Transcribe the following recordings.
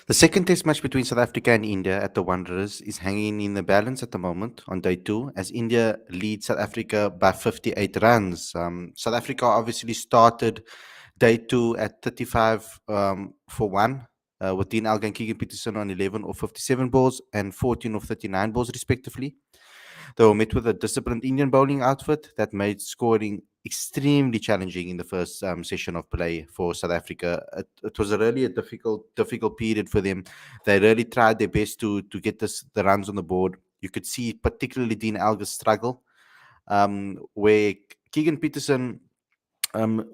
The second test match between South Africa and India at the Wanderers is hanging in the balance at the moment on day two, as India leads South Africa by 58 runs. South Africa obviously started day two at 35 for one, with Dean Elgar and Keegan Peterson on 11 or 57 balls and 14 or 39 balls, respectively. They were met with a disciplined Indian bowling outfit that made scoring extremely challenging in the first session of play for South Africa. It was really a difficult period for them. They really tried their best to get the runs on the board. You could see particularly Dean Elgar's struggle, where Keegan Peterson um,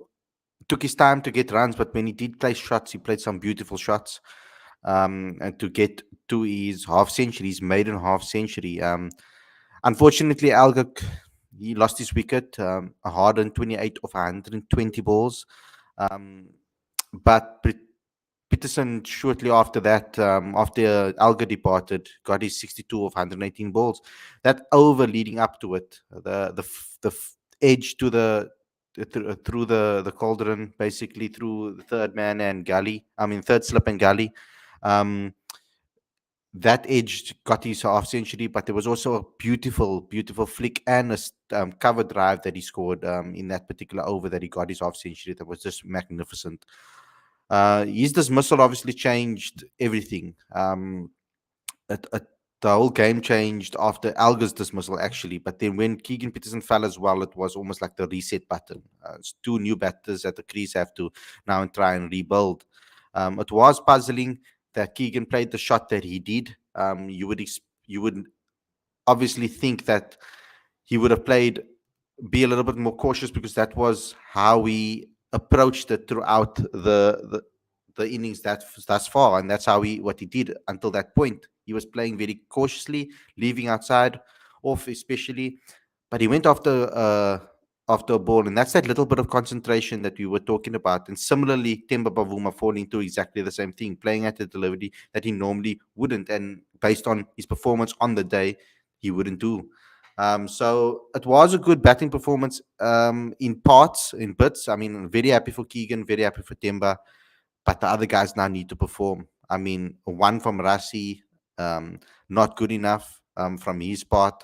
took his time to get runs, but when he did play shots, he played some beautiful shots. And to get to his half century, his maiden half century. Unfortunately, Alga, he lost his wicket, a hard on 28 of 120 balls. Um, but Peterson, shortly after that, after Alga departed, got his 62 of 118 balls. That over leading up to it, edge to through the cauldron, basically through the third man and gully. I mean, third slip and gully. Um, that edge got his half century, but there was also a beautiful flick and a cover drive that he scored in that particular over that he got his half century. That was just magnificent. His dismissal obviously changed everything. It, it, the whole game changed after Alga's dismissal, actually. But then when Keegan Peterson fell as well, it was almost like the reset button. It's two new batters at the crease have to now try and rebuild. It was puzzling that Keegan played the shot that he did. You would obviously think that he would have played, be a little bit more cautious, because that was how we approached it throughout the innings thus far, and that's how what he did until that point. He was playing very cautiously, leaving outside off especially, but he went after a ball, and that's that little bit of concentration that we were talking about. And similarly, Temba Bavuma falling into exactly the same thing, playing at a delivery that he normally wouldn't, and based on his performance on the day, he wouldn't do. So it was a good batting performance in parts, in bits. I mean, very happy for Keegan, very happy for Temba, but the other guys now need to perform. I mean, one from Rassi, not good enough from his part.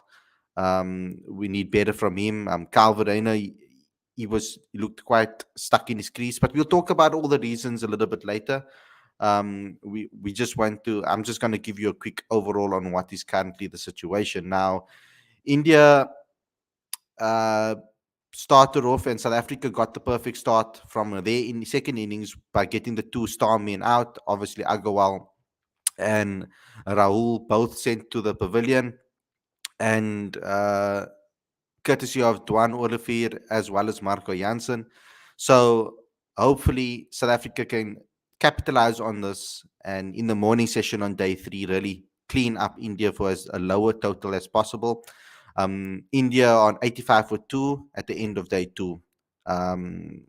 We need better from him. Calvert, he looked quite stuck in his crease, but we'll talk about all the reasons a little bit later. We just want to. I'm just going to give you a quick overall on what is currently the situation now. India started off, and South Africa got the perfect start from there in the second innings by getting the two star men out. Obviously, Agarwal and Rahul both sent to the pavilion, and courtesy of Dwan Olivier as well as Marco Jansen. So hopefully South Africa can capitalize on this, and in the morning session on day three, really clean up India for as a lower total as possible. India on 85 for two at the end of day two,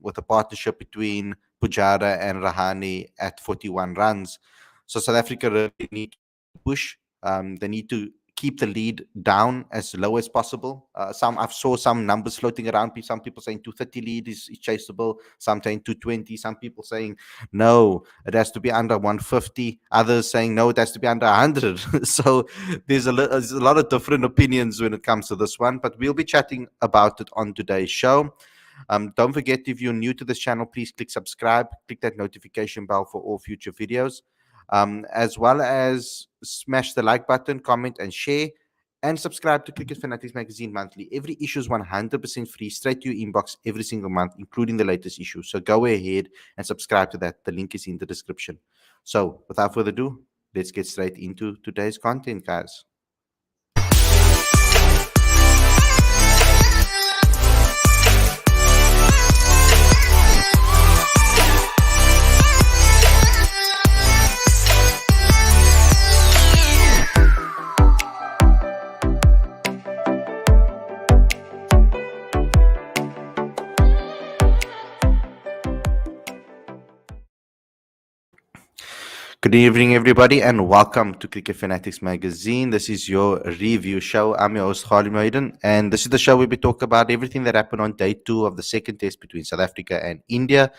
with a partnership between Pujara and Rahane at 41 runs. So South Africa really need to push. They need to keep the lead down as low as possible. I've saw some numbers floating around. Some people saying 230 lead is chaseable. Some saying 220. Some people saying no, it has to be under 150. Others saying no, it has to be under 100. So there's there's a lot of different opinions when it comes to this one. But we'll be chatting about it on today's show. Don't forget, if you're new to this channel, please click subscribe, click that notification bell for all future videos, as well as smash the like button, comment, and share, and subscribe to Cricket Fanatics Magazine monthly. Every issue is 100% free, straight to your inbox every single month, including the latest issue. So go ahead and subscribe to that. The link is in the description. So without further ado, let's get straight into today's content, guys. Good evening, everybody, and welcome to Cricket Fanatics Magazine. This is your review show. I'm your host, Khalid, and this is the show where we talk about everything that happened on day two of the second test between South Africa and India.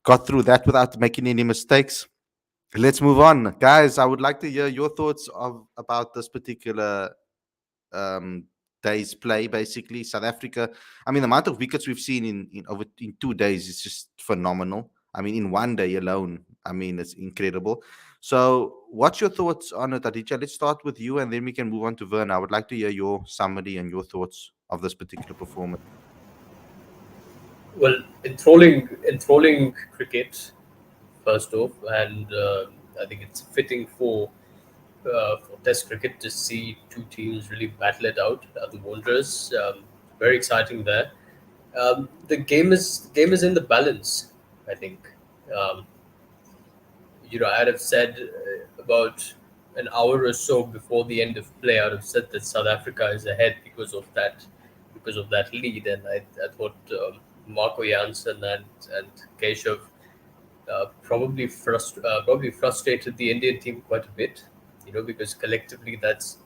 Got through that without making any mistakes. Let's move on, guys. I would like to hear your thoughts of about this particular um, day's play. Basically, South Africa. I mean, the amount of wickets we've seen in 2 days is just phenomenal. I mean, in one day alone, I mean, it's incredible. So, what's your thoughts on it, Aditya? Let's start with you, and then we can move on to Vern. I would like to hear your summary and your thoughts of this particular performance. Well, enthralling cricket first off, and I think it's fitting for Test cricket to see two teams really battle it out. The Wanderers, very exciting there. The game is in the balance. I think. Um, I'd have said about an hour or so before the end of play, I'd have said that South Africa is ahead because of that lead, and I thought Marco Janssen and Keshav probably frustrated the Indian team quite a bit, because collectively that's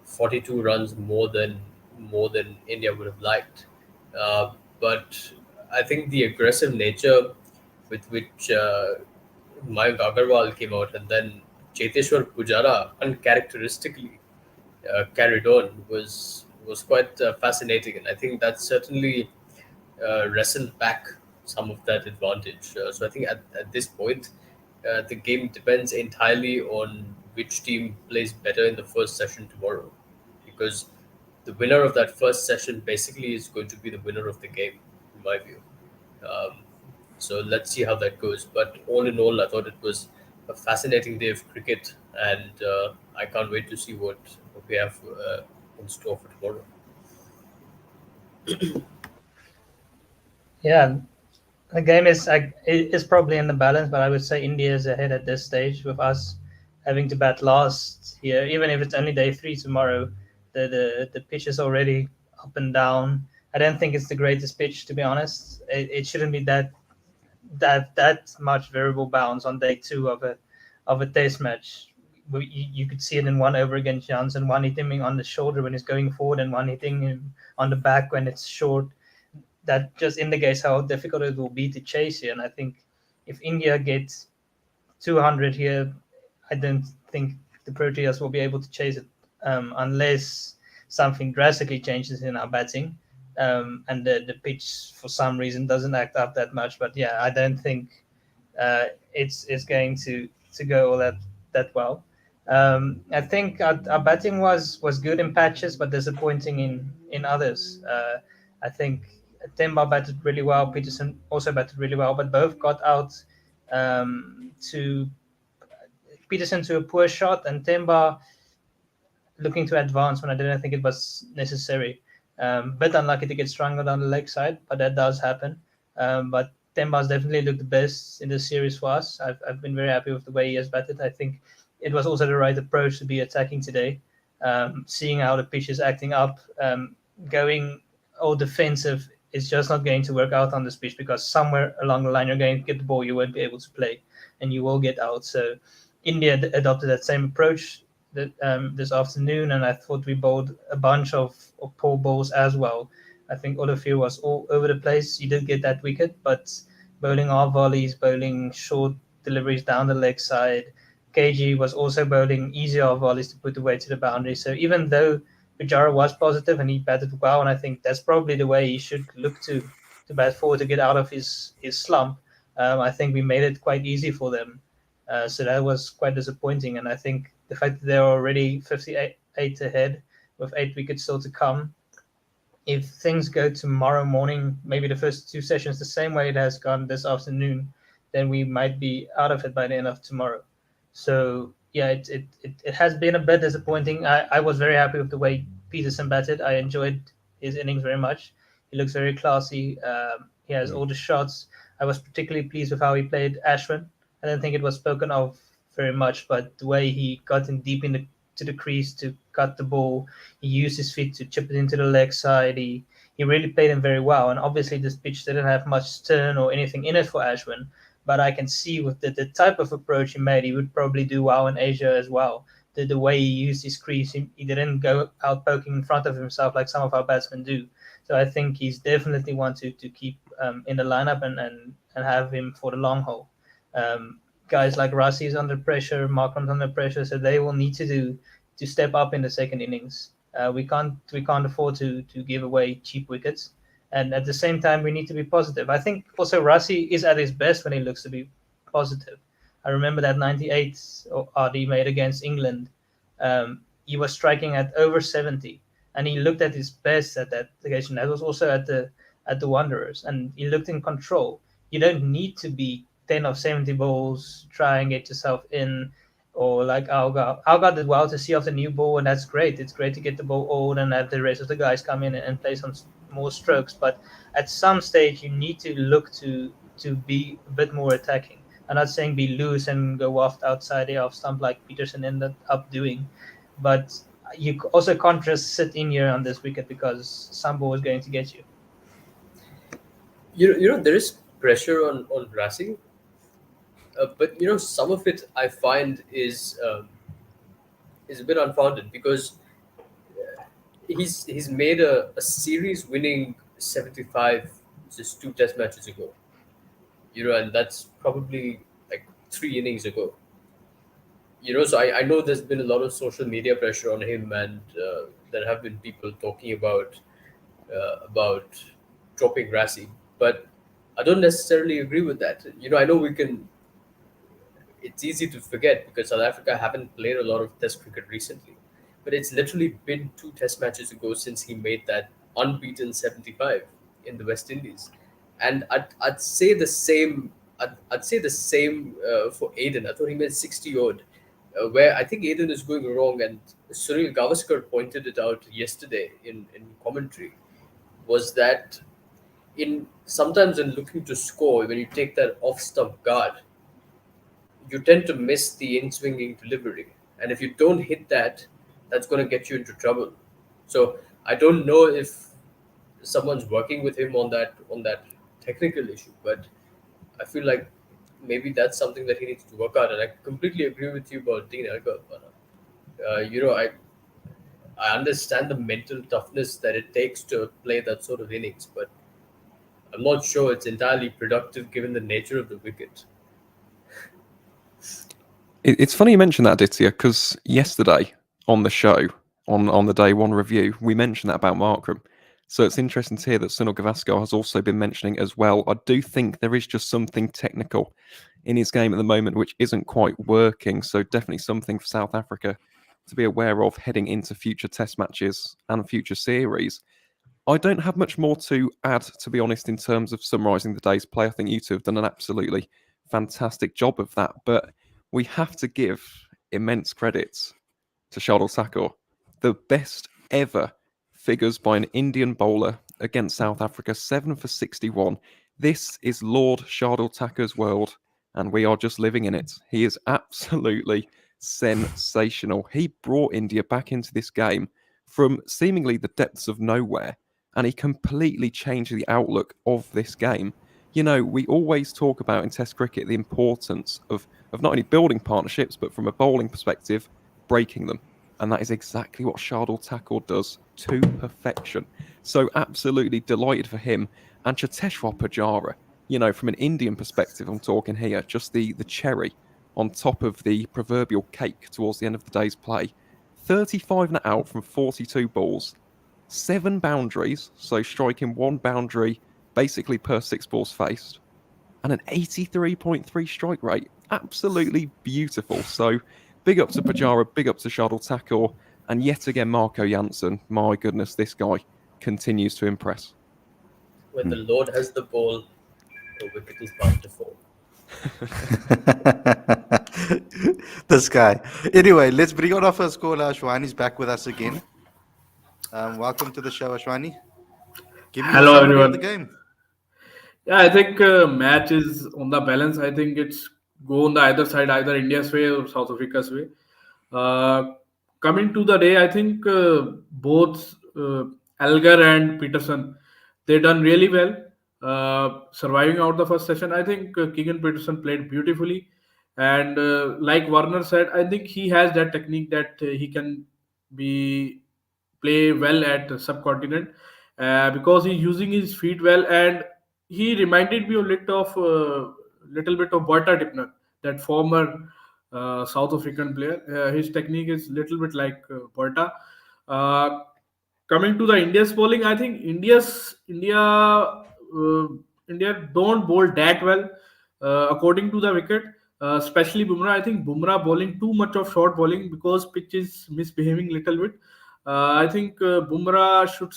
42 runs more than India would have liked. But I think the aggressive nature with which Mayank Agarwal came out and then Cheteshwar Pujara uncharacteristically carried on was quite fascinating, and I think that certainly wrestled back some of that advantage. So I think at this point, the game depends entirely on which team plays better in the first session tomorrow, because the winner of that first session basically is going to be the winner of the game, in my view. Um, so let's see how that goes. But all in all, I thought it was a fascinating day of cricket, and I can't wait to see what we have in store for tomorrow. Yeah, the game is probably in the balance, but I would say India is ahead at this stage with us having to bat last here. Even if it's only day three tomorrow, the pitch is already up and down. I don't think it's the greatest pitch, to be honest. It shouldn't be that much variable bounce on day two of a test match. You could see it in one over against Janssen, one hitting him on the shoulder when he's going forward, and one hitting him on the back when it's short. That just indicates how difficult it will be to chase here. And I think if India gets 200 here, I don't think the Proteas will be able to chase it unless something drastically changes in our batting, and the pitch for some reason doesn't act up that much. But yeah, I don't think it's going to go all that well. I think our batting was good in patches, but disappointing in others. I think Temba batted really well. Peterson also batted really well, but both got out to Peterson to a poor shot, and Temba looking to advance when I didn't think it was necessary. Bit unlucky to get strangled on the leg side, but that does happen. But Temba's definitely looked the best in this series for us. I've been very happy with the way he has batted. I think it was also the right approach to be attacking today. Seeing how the pitch is acting up, going all defensive is just not going to work out on this pitch, because somewhere along the line you're going to get the ball, you won't be able to play, and you will get out. So India adopted that same approach this afternoon, and I thought we bowled a bunch of poor balls as well. I think Olafir was all over the place. He did get that wicket, but bowling off volleys, bowling short deliveries down the leg side. KG was also bowling easier off volleys to put the weight to the boundary. So even though Pujara was positive and he batted well, and I think that's probably the way he should look to bat forward to get out of his slump. I think we made it quite easy for them. So that was quite disappointing. And I think the fact that they're already 58 ahead with 8 wickets still to come, if things go tomorrow morning, maybe the first two sessions the same way it has gone this afternoon, then we might be out of it by the end of tomorrow. So yeah, it has been a bit disappointing. I was very happy with the way Peterson batted. I enjoyed his innings very much. He looks very classy. He has all the shots. I was particularly pleased with how he played Ashwin. I don't think it was spoken of very much, but the way he got in deep to the crease to cut the ball, he used his feet to chip it into the leg side. He really played him very well. And obviously, this pitch didn't have much turn or anything in it for Ashwin. But I can see with the type of approach he made, he would probably do well in Asia as well. The way he used his crease, he didn't go out poking in front of himself like some of our batsmen do. So I think he's definitely one to keep in the lineup and have him for the long haul. guys like Rossi is under pressure, Markram's under pressure, so they will need to step up in the second innings. We can't afford to give away cheap wickets, and at the same time we need to be positive. I think also Rossi is at his best when he looks to be positive. I remember that 98 odd he made against England. He was striking at over 70, and he looked at his best at that occasion. That was also at the Wanderers, and he looked in control. You don't need to be 10 of 70 balls, try and get yourself in, or like Alga. Alga did well to see off the new ball, and that's great. It's great to get the ball old and have the rest of the guys come in and play some more strokes. But at some stage, you need to look to be a bit more attacking. I'm not saying be loose and go waft outside the off stump like Peterson ended up doing, but you also can't just sit in here on this wicket because some ball is going to get you. There is pressure on Racing, but some of it I find is a bit unfounded because he's made a series winning 75 just two test matches ago, and that's probably like 3 innings ago. So I know there's been a lot of social media pressure on him, and there have been people talking about dropping Rassi, but I don't necessarily agree with that. I know we can. It's easy to forget because South Africa haven't played a lot of Test cricket recently, but it's literally been two Test matches ago since he made that unbeaten 75 in the West Indies, and I'd say the same. I'd say the same for Aiden. I thought he made 60 odd, where I think Aiden is going wrong, and Sunil Gavaskar pointed it out yesterday in commentary, was that in sometimes in looking to score, when you take that off stump guard, you tend to miss the in swinging delivery, and if you don't hit that, that's going to get you into trouble. So I don't know if someone's working with him on that technical issue, but I feel like maybe that's something that he needs to work out. And I completely agree with you about Dean Elgar. I understand the mental toughness that it takes to play that sort of innings, but I'm not sure it's entirely productive given the nature of the wicket. It's funny you mentioned that, Aditya, because yesterday on the show, on the day one review, we mentioned that about Markram. So it's interesting to hear that Sunil Gavaskar has also been mentioning as well. I do think there is just something technical in his game at the moment which isn't quite working. So definitely something for South Africa to be aware of heading into future test matches and future series. I don't have much more to add, to be honest, in terms of summarising the day's play. I think you two have done an absolutely fantastic job of that. But we have to give immense credits to Shardul Thakur. The best ever figures by an Indian bowler against South Africa, 7 for 61. This is Lord Shardul Thakur's world, and we are just living in it. He is absolutely sensational. He brought India back into this game from seemingly the depths of nowhere, and he completely changed the outlook of this game. We always talk about in Test cricket the importance of not only building partnerships, but from a bowling perspective, breaking them. And that is exactly what Shardul Thakur does to perfection. So absolutely delighted for him. And Cheteshwar Pujara, from an Indian perspective, I'm talking here, just the cherry on top of the proverbial cake towards the end of the day's play. 35 not out from 42 balls, 7 boundaries, so striking 1 boundary basically per 6 balls faced, and an 83.3 strike rate. Absolutely beautiful. So big up to Pujara, big up to Shardul Thakur, and yet again Marco Janssen. My goodness, this guy continues to impress. When the Lord has the ball, the wicket is bound to fall. This guy. Anyway, let's bring on our first caller. Ashwani's back with us again. Welcome to the show, Ashwani. Give me Hello, a summary of everyone. the game. Yeah, I think match is on the balance. I think it's go on the either side, either India's way or South Africa's way. Uh, Coming to the day, I think both Elgar and Peterson, they done really well. Surviving out the first session, I think Keegan Peterson played beautifully, and like Warner said, I think he has that technique that he can be play well at subcontinent because he's using his feet well, and he reminded me a little bit of Boyta Tipner that former South African player. His technique is little bit like Porta. Uh, Coming to the India's bowling, I think India don't bowl that well according to the wicket. Especially Bumrah, I think Bumrah bowling too much of short bowling because pitch is misbehaving little bit. I think Bumrah should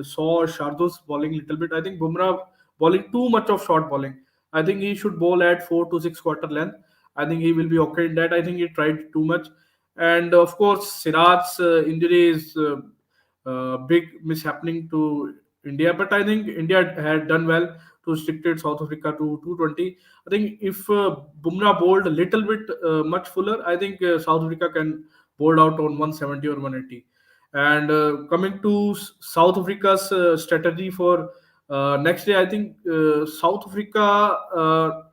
saw Shardul's bowling little bit. I think Bumrah bowling too much of short bowling. I think he should bowl at 4 to 6 quarter length. I think he will be okay in that. I think he tried too much, and of course Siraj's injury is big mishappening to India. But I think India had done well to restricted South Africa to 220. I think if Bumrah bowled a little bit much fuller, I think South Africa can bowl out on 170 or 180. And coming to South Africa's strategy for next day, I think South Africa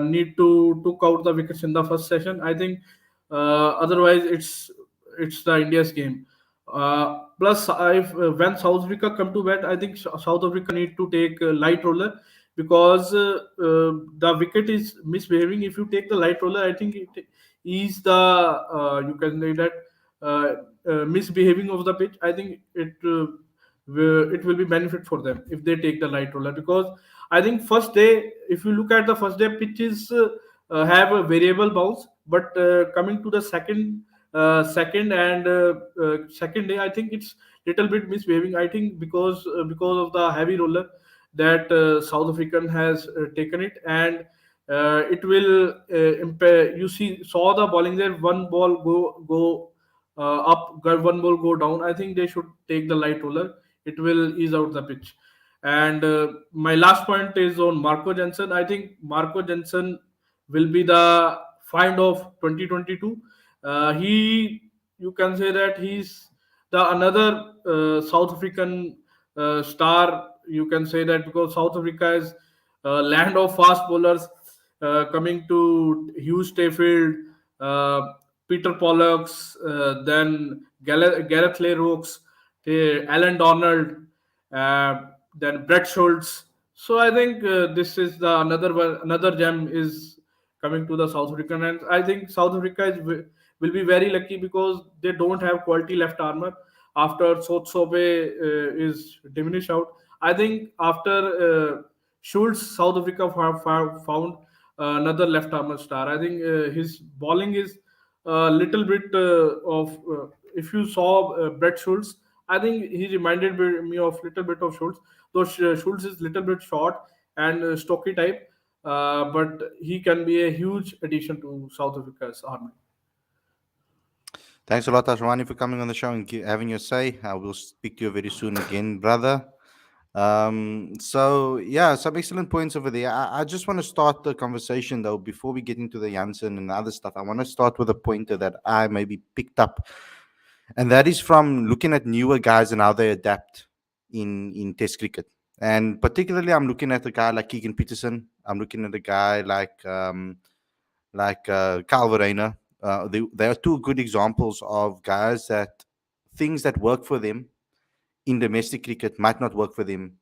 need to took out the wickets in the first session. I think otherwise it's the India's game. Plus, if when South Africa come to bat, I think South Africa need to take light roller because the wicket is misbehaving. If you take the light roller, I think it is the you can say that uh, misbehaving of the pitch. I think it will be benefit for them if they take the light roller because I think first day, if you look at the first day, pitches have a variable bounce, but coming to the second day, I think it's little bit misbehaving. I think because of the heavy roller that South African has taken it, and it will impair. You see, saw the bowling there. One ball go up, one ball go down. I think they should take the light roller. It will ease out the pitch. And my last point is on Marco Jensen. I think Marco Jensen will be the find of 2022. He, you can say that he's the another South African star. You can say that because South Africa is land of fast bowlers. Coming to Hugh Stayfield, uh, Peter Pollux, then Gareth Leroux, Alan Donald, uh, then Brett Schultz. So I think this is the another gem is coming to the South African, and I think South Africa will be very lucky because they don't have quality left armor. After Sotsobe is diminished out, I think after Schultz, South Africa found another left armor star. I think his bowling is a little bit of. If you saw Brett Schultz, I think he reminded me of little bit of Schultz. Though Schultz is little bit short and stocky type, but he can be a huge addition to South Africa's army. Thanks a lot, Ashwani, for coming on the show and having your say. I will speak to you very soon again, brother. So yeah, some excellent points over there. I just want to start the conversation though before we get into the Janssen and other stuff. I want to start with a pointer that I maybe picked up, and that is from looking at newer guys and how they adapt in Test cricket. And particularly, I'm looking at a guy like Keegan Peterson. I'm looking at a guy like Kyle Verreynne. They are two good examples of guys that things that work for them in domestic cricket might not work for them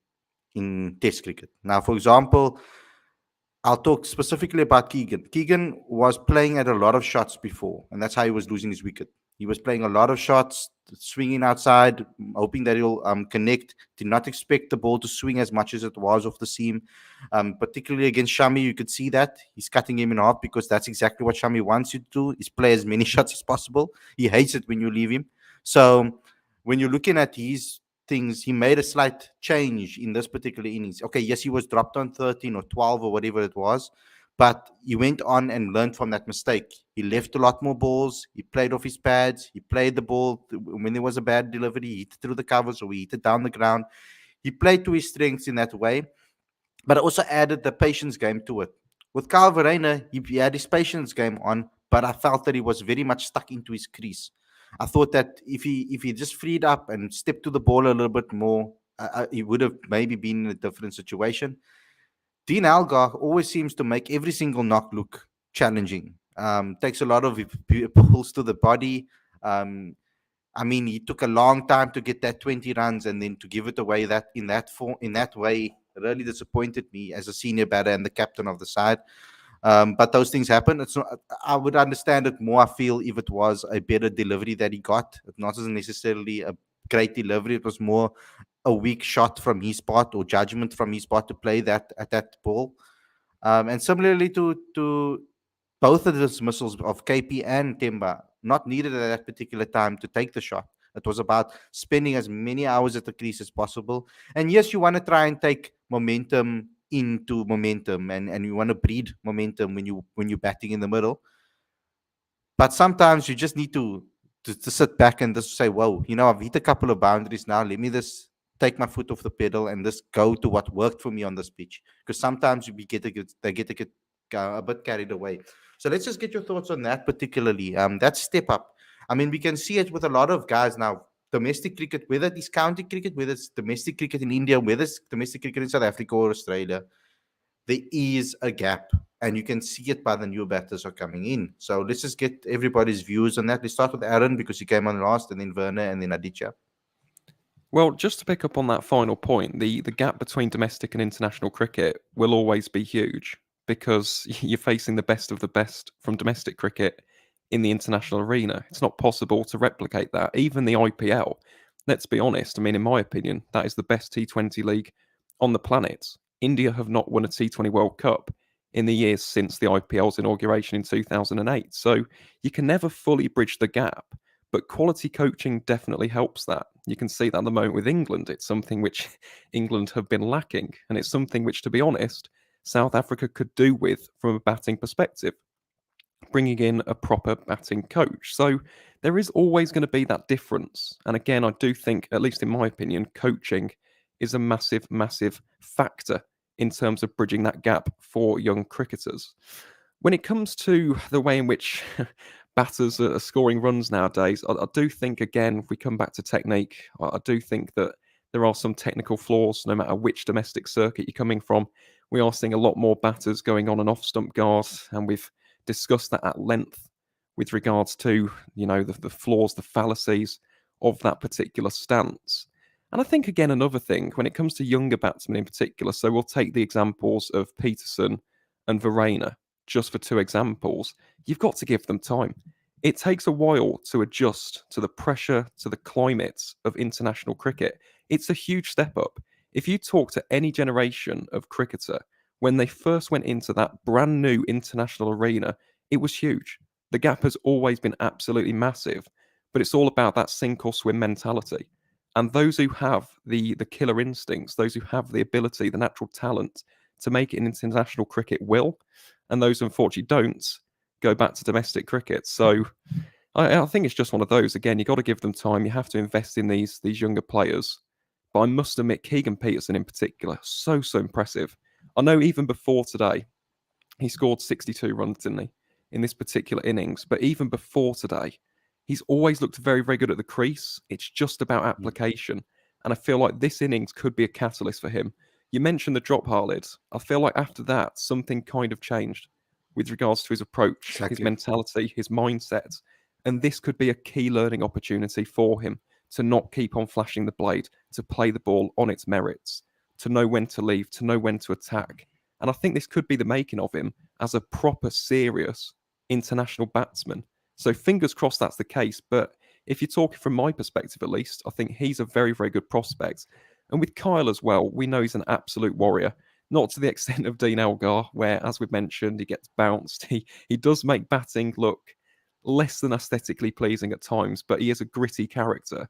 in Test cricket. Now, for example, I'll talk specifically about Keegan. Keegan was playing at a lot of shots before, and that's how he was losing his wicket. He was playing a lot of shots, swinging outside, hoping that he'll connect. Did not expect the ball to swing as much as it was off the seam. Particularly against Shami, you could see that. He's cutting him in half because that's exactly what Shami wants you to do, is play as many shots as possible. He hates it when you leave him. So when you're looking at his things, he made a slight change in this particular innings. Okay, yes, he was dropped on 13 or 12 or whatever it was, but he went on and learned from that mistake. He left a lot more balls. He played off his pads. He played the ball when there was a bad delivery. He hit it through the covers or he hit it down the ground. He played to his strengths in that way, but also added the patience game to it. With Kyle Verreynne, he had his patience game on, but I felt that he was very much stuck into his crease. I thought that if he just freed up and stepped to the ball a little bit more, he would have maybe been in a different situation. Dean Algar always seems to make every single knock look challenging. Takes a lot of pulls to the body. I mean, he took a long time to get that 20 runs, and then to give it away that in that way really disappointed me as a senior batter and the captain of the side. But those things happen. It's not, I would understand it more, I feel, if it was a better delivery that he got. It not necessarily a great delivery. It was more a weak shot from his part or judgment from his part to play that at that ball. And similarly to both of the dismissals of KP and Timba, not needed at that particular time to take the shot. It was about spending as many hours at the crease as possible. And yes, you want to try and take momentum into momentum, and you want to breed momentum when you're batting in the middle. But sometimes you just need to sit back and just say, whoa, I've hit a couple of boundaries now. Let me just take my foot off the pedal and just go to what worked for me on this pitch. Because sometimes they get a bit carried away. So let's just get your thoughts on that particularly. That step up. I mean, we can see it with a lot of guys now. Domestic cricket, whether it's county cricket, whether it's domestic cricket in India, whether it's domestic cricket in South Africa or Australia, there is a gap, and you can see it by the new batters are coming in. So let's just get everybody's views on that. Let's start with Aaron because he came on last, and then Werner, and then Aditya. Well, just to pick up on that final point, the gap between domestic and international cricket will always be huge because you're facing the best of the best from domestic cricket in the international arena. It's not possible to replicate that. Even the IPL, let's be honest, I mean, in my opinion, that is the best T20 league on the planet. India have not won a T20 World Cup in the years since the IPL's inauguration in 2008. So you can never fully bridge the gap. But quality coaching definitely helps that. You can see that at the moment with England. It's something which England have been lacking. And it's something which, to be honest, South Africa could do with from a batting perspective, bringing in a proper batting coach. So there is always going to be that difference. And again, I do think, at least in my opinion, coaching is a massive, massive factor in terms of bridging that gap for young cricketers. When it comes to the way in which batters are scoring runs nowadays, I do think, again, if we come back to technique, I do think that there are some technical flaws no matter which domestic circuit you're coming from. We are seeing a lot more batters going on and off stump guard, and we've discussed that at length with regards to, the flaws, the fallacies of that particular stance. And I think, again, another thing, when it comes to younger batsmen in particular, so we'll take the examples of Peterson and Verreynne, just for two examples, you've got to give them time. It takes a while to adjust to the pressure, to the climate of international cricket. It's a huge step up. If you talk to any generation of cricketer, when they first went into that brand new international arena, it was huge. The gap has always been absolutely massive, but it's all about that sink or swim mentality. And those who have the killer instincts, those who have the ability, the natural talent to make it in international cricket will, and those unfortunately don't, go back to domestic cricket. So I think it's just one of those. Again, you've got to give them time. You have to invest in these younger players. But I must admit, Keegan Peterson in particular, so impressive. I know even before today, he scored 62 runs, didn't he, in this particular innings. But even before today, he's always looked very, very good at the crease. It's just about application. And I feel like this innings could be a catalyst for him. You mentioned the drop, Khalid. I feel like after that, something kind of changed with regards to his approach, Exactly. his mentality, his mindset. And this could be a key learning opportunity for him to not keep on flashing the blade, to play the ball on its merits, to know when to leave, to know when to attack. And I think this could be the making of him as a proper, serious international batsman. So fingers crossed that's the case. But if you're talking from my perspective, at least, I think he's a very, very good prospect. And with Kyle as well, we know he's an absolute warrior. Not to the extent of Dean Elgar, where, as we've mentioned, he gets bounced. He does make batting look less than aesthetically pleasing at times, but he is a gritty character.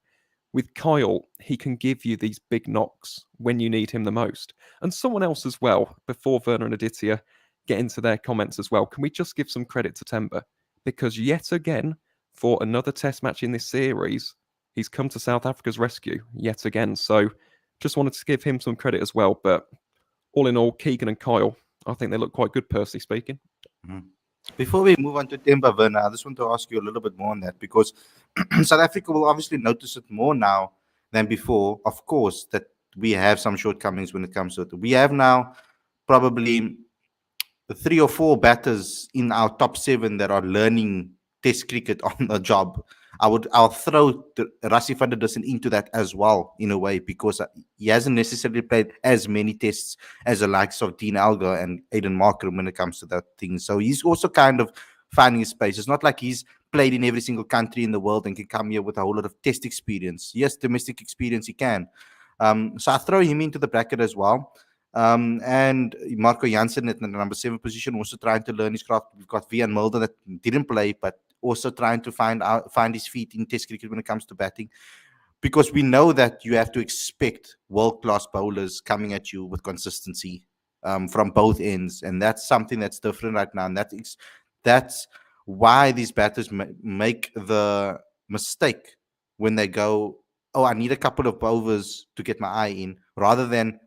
With Kyle, he can give you these big knocks when you need him the most. And someone else as well, before Werner and Aditya get into their comments as well, can we just give some credit to Temba? Because yet again, for another test match in this series, he's come to South Africa's rescue yet again. So just wanted to give him some credit as well. But all in all, Keegan and Kyle, I think they look quite good, personally speaking. Before we move on to Temba, Werner, I just want to ask you a little bit more on that, because South Africa will obviously notice it more now than before. Of course, that we have some shortcomings when it comes to it. We have now probably 3 or 4 batters in our top 7 that are learning Test cricket on the job. I'll throw Rassie van der Dussen into that as well in a way, because he hasn't necessarily played as many tests as the likes of Dean Elgar and Aiden Markram when it comes to that thing. So he's also kind of finding his space. It's not like he's played in every single country in the world and can come here with a whole lot of test experience. Yes, domestic experience he can. So I throw him into the bracket as well. And Marco Jansen at the number 7 position, also trying to learn his craft. We've got Vian Mulder that didn't play, but also trying to find his feet in Test cricket when it comes to batting, because we know that you have to expect world-class bowlers coming at you with consistency from both ends, and that's something that's different right now, and that's why these batters make the mistake when they go, oh, I need a couple of overs to get my eye in, rather than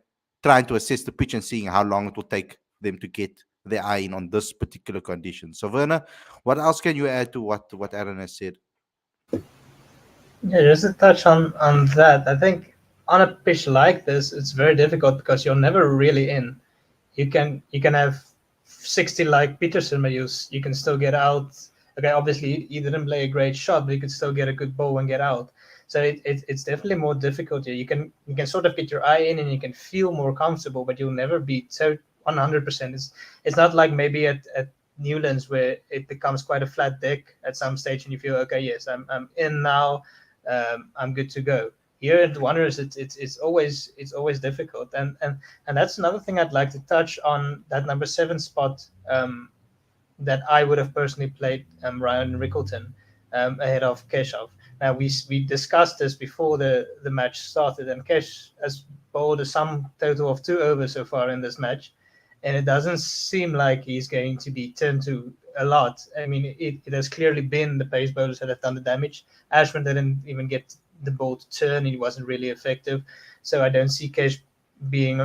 trying to assess the pitch and seeing how long it will take them to get their eye in on this particular condition. So Werner, what else can you add to what Aaron has said? Yeah, just to touch on that, I think on a pitch like this, it's very difficult because you're never really in. You can have 60 like Peterson, but you can still get out. Okay, obviously he didn't play a great shot, but you can still get a good ball and get out. So it's definitely more difficult here. You can sort of get your eye in and you can feel more comfortable, but you'll never be so 100%. It's not like maybe at Newlands where it becomes quite a flat deck at some stage and you feel, okay, yes, I'm in now, I'm good to go. Here at Wanderers, it's always difficult, and that's another thing I'd like to touch on, that number 7 spot, that I would have personally played Ryan Rickleton ahead of Keshav. Now we discussed this before the match started, and Kesh has bowled a sum total of 2 overs so far in this match, and it doesn't seem like he's going to be turned to a lot. I mean, it has clearly been the pace bowlers that have done the damage. Ashwin didn't even get the ball to turn. He wasn't really effective. So I don't see Kesh being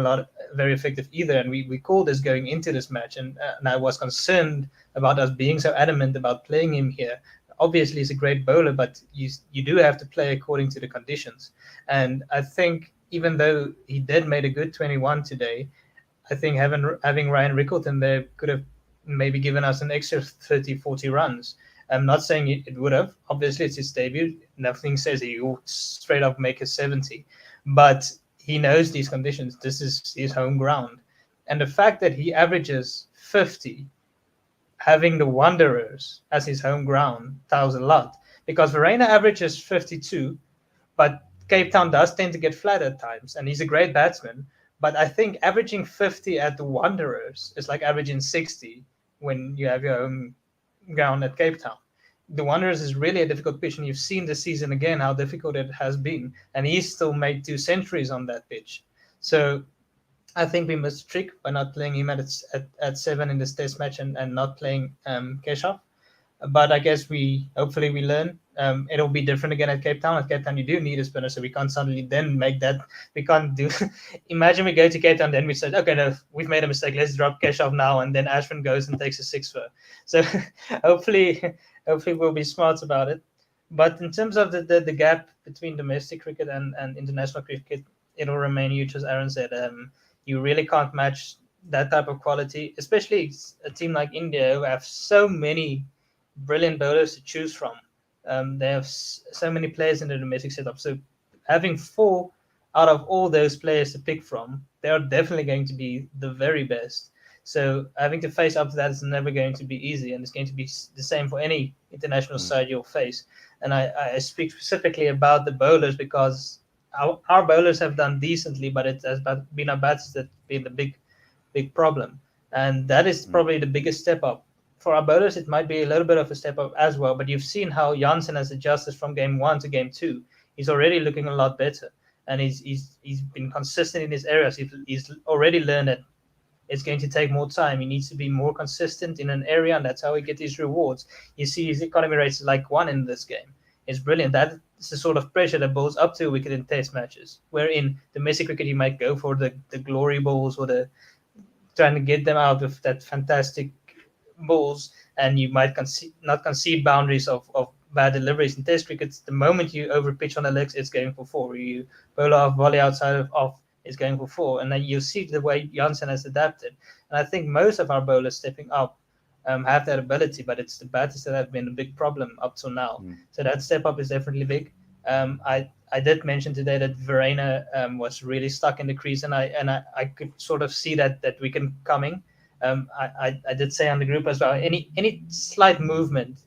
very effective either. And we called this going into this match, and I was concerned about us being so adamant about playing him here. Obviously, he's a great bowler, but you do have to play according to the conditions. And I think even though he did made a good 21 today, I think having Ryan Rickleton there could have maybe given us an extra 30, 40 runs. I'm not saying it would have. Obviously, it's his debut. Nothing says he will straight up make a 70. But he knows these conditions. This is his home ground. And the fact that he averages 50, having the Wanderers as his home ground, tells a lot. Because Verena averages 52, but Cape Town does tend to get flat at times. And he's a great batsman. But I think averaging 50 at the Wanderers is like averaging 60 when you have your home ground at Cape Town. The Wanderers is really a difficult pitch, and you've seen this season again how difficult it has been. And he's still made 2 centuries on that pitch. So I think we must trick by not playing him at 7 in this test match and not playing Keshav. But I guess hopefully we learn. It'll be different again at Cape Town. At Cape Town, you do need a spinner, so we can't suddenly then make that. We can't do. Imagine we go to Cape Town, then we said, okay, no, we've made a mistake. Let's drop Keshav now, and then Ashwin goes and takes a 6 for. So hopefully we'll be smart about it. But in terms of the gap between domestic cricket and international cricket, it'll remain huge, as Aaron said. You really can't match that type of quality, especially a team like India who have so many brilliant bowlers to choose from. They have so many players in the domestic setup. So having 4 out of all those players to pick from, they are definitely going to be the very best. So having to face up to that is never going to be easy, and it's going to be the same for any international side you'll face. And I speak specifically about the bowlers because our bowlers have done decently, but it has been our batsmen that been the big problem. And that is probably the biggest step up. For our bowlers, it might be a little bit of a step up as well, but you've seen how Jansen has adjusted from game 1 to game 2. He's already looking a lot better, and he's been consistent in his areas. He's already learned that it's going to take more time. He needs to be more consistent in an area, and that's how he gets his rewards. You see his economy rates like 1 in this game. It's brilliant. That's the sort of pressure that bowls up to a wicket in test matches, where in domestic cricket you might go for the glory balls or the trying to get them out with that fantastic balls, and you might not concede boundaries of bad deliveries. In test cricket, the moment you over pitch on the legs, it's going for 4. You bowl off volley outside of off, it's going for 4. And then you see the way Jansen has adapted. And I think most of our bowlers stepping up have that ability, but it's the batters that have been a big problem up till now. Mm. So that step up is definitely big. I did mention today that Verena was really stuck in the crease, and I could sort of see that weekend coming. I did say on the group as well. Any slight movement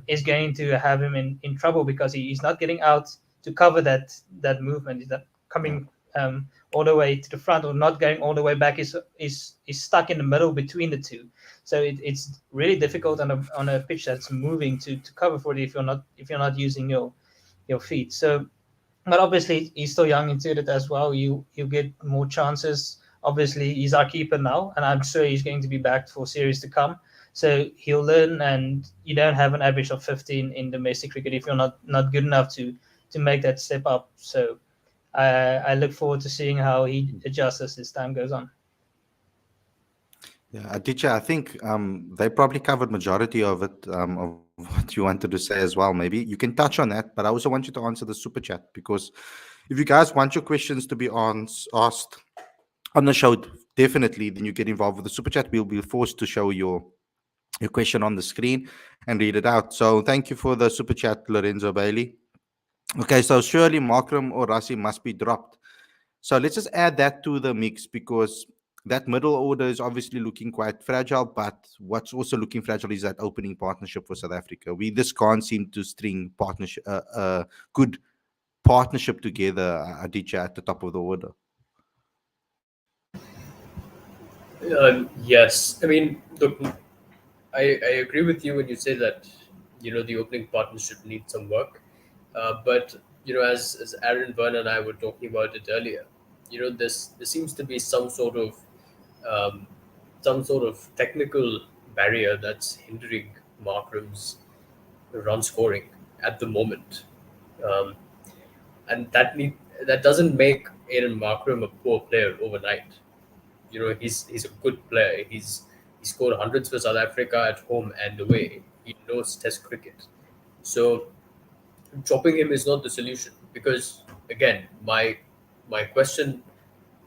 is going to have him in trouble, because he's not getting out to cover that movement. He's not Yeah. coming all the way to the front, or not going all the way back. Is stuck in the middle between the two. So it's really difficult on a pitch that's moving to cover for it if you're not using your feet. So, but obviously he's still young into it as well. You get more chances. Obviously he's our keeper now, and I'm sure he's going to be back for series to come. So he'll learn, and you don't have an average of 15 in domestic cricket if you're not good enough to make that step up. So I look forward to seeing how he adjusts as this time goes on. Yeah, Aditya, I think they probably covered majority of it, of what you wanted to say as well. Maybe you can touch on that, but I also want you to answer the super chat, because if you guys want your questions to be asked on the show, definitely, then you get involved with the super chat. We'll be forced to show your question on the screen and read it out. So thank you for the super chat, Lorenzo Bailey. Okay, so surely Markram or Rassi must be dropped. So let's just add that to the mix, because that middle order is obviously looking quite fragile. But what's also looking fragile is that opening partnership for South Africa. We just can't seem to string partnership, good partnership together, Aditya, at the top of the order. Yes, I mean, look, I agree with you when you say that the opening partnership needs some work. But as Aaron, Vern, and I were talking about it earlier, there seems to be um, some sort of technical barrier that's hindering Markram's run scoring at the moment, um, and that doesn't make Aiden Markram a poor player overnight. He's a good player. He scored hundreds for South Africa at home and away. He knows Test cricket, so dropping him is not the solution. Because again, my question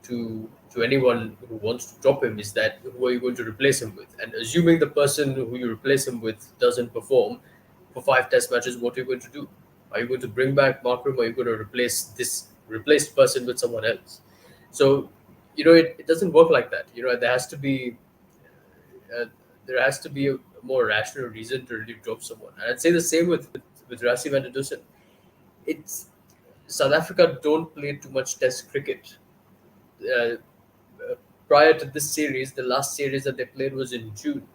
to anyone who wants to drop him is that who are you going to replace him with? And assuming the person who you replace him with doesn't perform for 5 Test matches, what are you going to do? Are you going to bring back Markram, or are you going to replace this replaced person with someone else? So it doesn't work like that. Uh, there has to be a more rational reason to really drop someone. And I'd say the same with Rassi van der Dussen. It's South Africa don't play too much Test cricket. Uh, Prior to this series, the last series that they played was in June,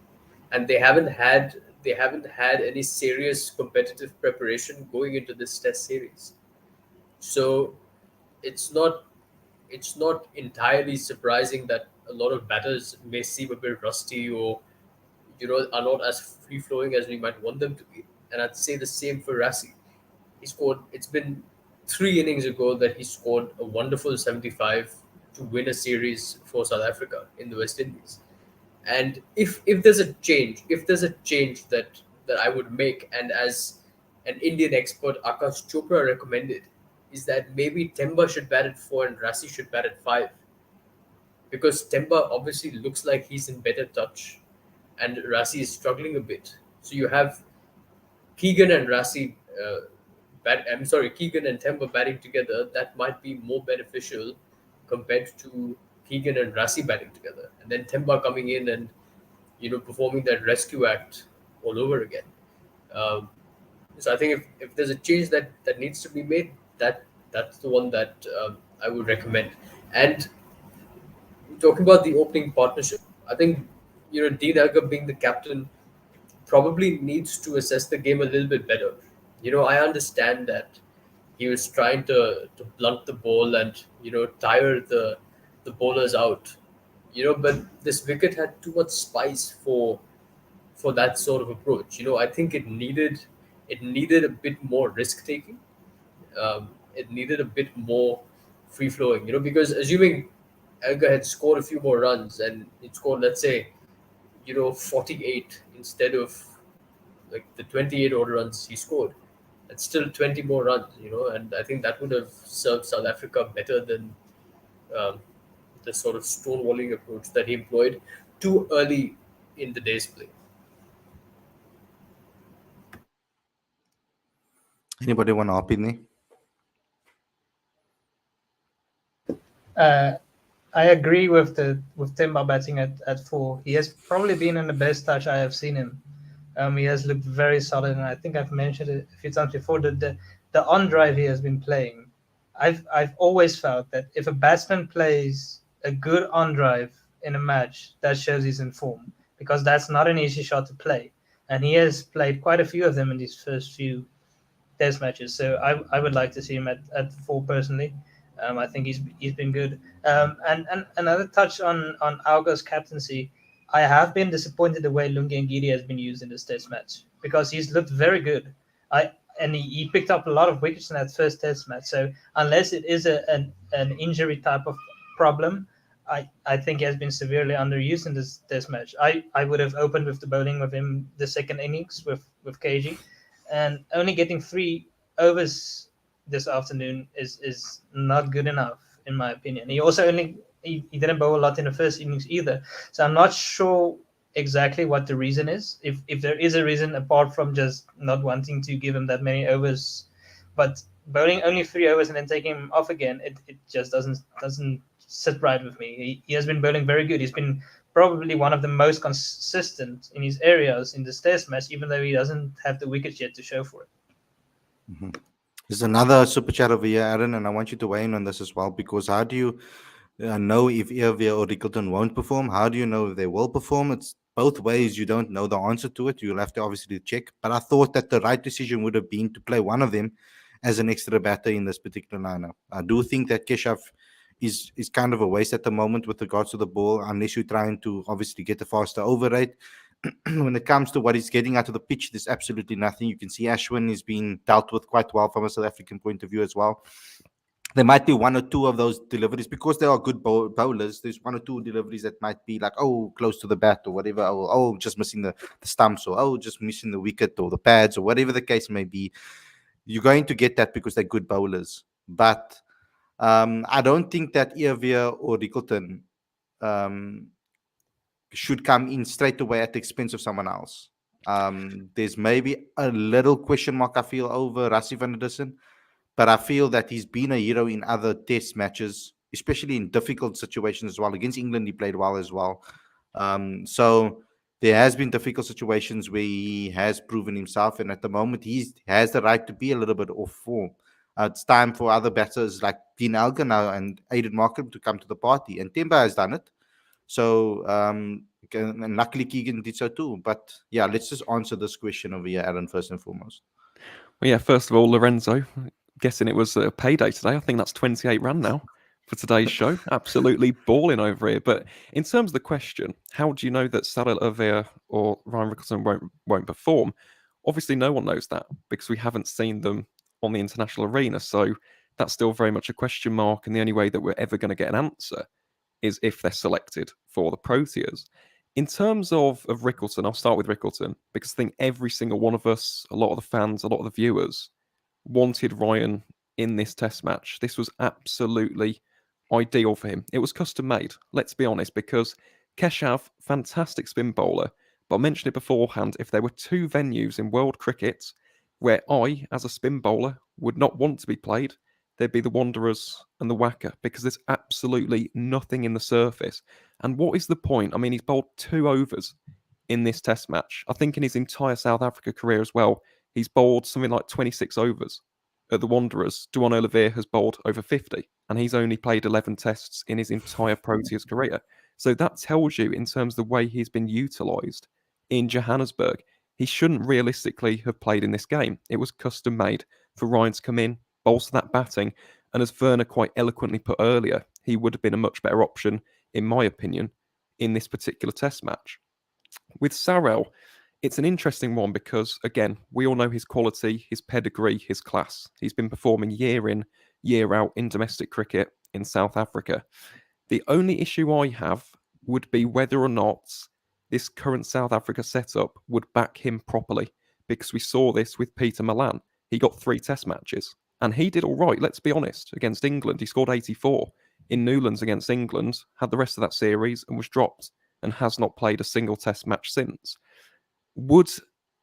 and they haven't had any serious competitive preparation going into this Test series. So it's not it's not entirely surprising that a lot of batters may seem a bit rusty, or are not as free flowing as we might want them to be. And I'd say the same for Rassi. It's been 3 innings ago that he scored a wonderful 75 to win a series for South Africa in the West Indies. And if there's a change that I would make, and as an Indian expert, Akash Chopra recommended, is that maybe Temba should bat at 4 and Rassi should bat at 5, because Temba obviously looks like he's in better touch, and Rassi is struggling a bit. So you have Keegan and Rassi, Keegan and Temba batting together. That might be more beneficial compared to Keegan and Rassi batting together, and then Temba coming in and performing that rescue act all over again. Um, so I think if there's a change that needs to be made, that's the one that I would recommend. And talking about the opening partnership, I think Dean Elgar being the captain probably needs to assess the game a little bit better. I understand that he was trying to blunt the ball and tire the bowlers out. But this wicket had too much spice for that sort of approach. I think it needed a bit more risk taking. It needed a bit more free flowing. Because assuming Elgar had scored a few more runs and it scored, let's say, 48 instead of like the 28 odd runs he scored. That's still 20 more runs, and I think that would have served South Africa better than um, the sort of stonewalling approach that he employed too early in the day's play. Anybody want to hop in there? I agree with Timber batting at 4. He has probably been in the best touch I have seen him. He has looked very solid, and I think I've mentioned it a few times before. The on drive he has been playing, I've always felt that if a batsman plays a good on drive in a match, that shows he's in form, because that's not an easy shot to play, and he has played quite a few of them in these first few test matches. So I would like to see him at 4 personally. I think he's been good. And another touch on Auga's captaincy. I have been disappointed the way Lungi Ngidi has been used in this test match, because he's looked very good. He picked up a lot of wickets in that first test match. So unless it is an injury type of problem, I think he has been severely underused in this test match. I would have opened with the bowling with him the second innings with KG, and only getting 3 overs this afternoon is not good enough in my opinion. He also he didn't bowl a lot in the first innings either, so I'm not sure exactly what the reason is, if there is a reason apart from just not wanting to give him that many overs. But bowling only 3 overs and then taking him off again, it just doesn't sit right with me. He has been bowling very good. He's been probably one of the most consistent in his areas in this test match, even though he doesn't have the wickets yet to show for it. Mm-hmm. There's another super chat over here, Aaron, and I want you to weigh in on this as well, because how do you know if Irvia or Rickleton won't perform? How do you know if they will perform? It's both ways. You don't know the answer to it. You'll have to obviously check. But I thought that the right decision would have been to play one of them as an extra batter in this particular lineup. I do think that Keshav is kind of a waste at the moment with regards to the ball, unless you're trying to obviously get a faster over rate. When it comes to what he's getting out of the pitch, there's absolutely nothing. You can see Ashwin is being dealt with quite well from a South African point of view as well. There might be 1 or 2 of those deliveries, because they are good bowlers. There's 1 or 2 deliveries that might be like, oh, close to the bat or whatever. Oh, just missing the stumps, or oh, just missing the wicket or the pads, or whatever the case may be. You're going to get that because they're good bowlers. But I don't think that Irvia or Rickleton should come in straight away at the expense of someone else. There's maybe a little question mark, I feel, over Rassie van der Dussen, but I feel that he's been a hero in other test matches, especially in difficult situations as well. Against England, he played well as well. So there has been difficult situations where he has proven himself, and at the moment, he has the right to be a little bit off form. It's time for other batters like Dean Elgar now and Aiden Markham to come to the party, and Temba has done it. So, and luckily Keegan did so too. But yeah, let's just answer this question over here, Aaron, first and foremost. Well, yeah, first of all, Lorenzo, guessing it was a payday today. I think that's 28 rand now for today's show. Absolutely balling over here. But in terms of the question, how do you know that Sadil Irvia or Ryan Rickleton won't perform? Obviously, no one knows that, because we haven't seen them on the international arena. So that's still very much a question mark. And the only way that we're ever going to get an answer is if they're selected for the Proteas. In terms of Rickleton, I'll start with Rickleton, because I think every single one of us, a lot of the fans, a lot of the viewers, wanted Ryan in this test match. This was absolutely ideal for him. It was custom made, let's be honest, because Keshav, fantastic spin bowler, but I mentioned it beforehand, if there were 2 venues in world cricket where I, as a spin bowler, would not want to be played, there'd be the Wanderers and the Wacker, because there's absolutely nothing in the surface. And what is the point? I mean, he's bowled 2 overs in this test match. I think in his entire South Africa career as well, he's bowled something like 26 overs. At the Wanderers, Duan Olivier has bowled over 50, and he's only played 11 tests in his entire Proteas career. So that tells you, in terms of the way he's been utilised in Johannesburg, he shouldn't realistically have played in this game. It was custom made for Ryan to come in, bolster that batting, and as Werner quite eloquently put earlier, he would have been a much better option, in my opinion, in this particular test match. With Sarel, it's an interesting one because, again, we all know his quality, his pedigree, his class. He's been performing year in, year out in domestic cricket in South Africa. The only issue I have would be whether or not this current South Africa setup would back him properly, because we saw this with Peter Malan. He got 3 test matches, and he did all right, let's be honest, against England. He scored 84 in Newlands against England, had the rest of that series, and was dropped, and has not played a single test match since. Would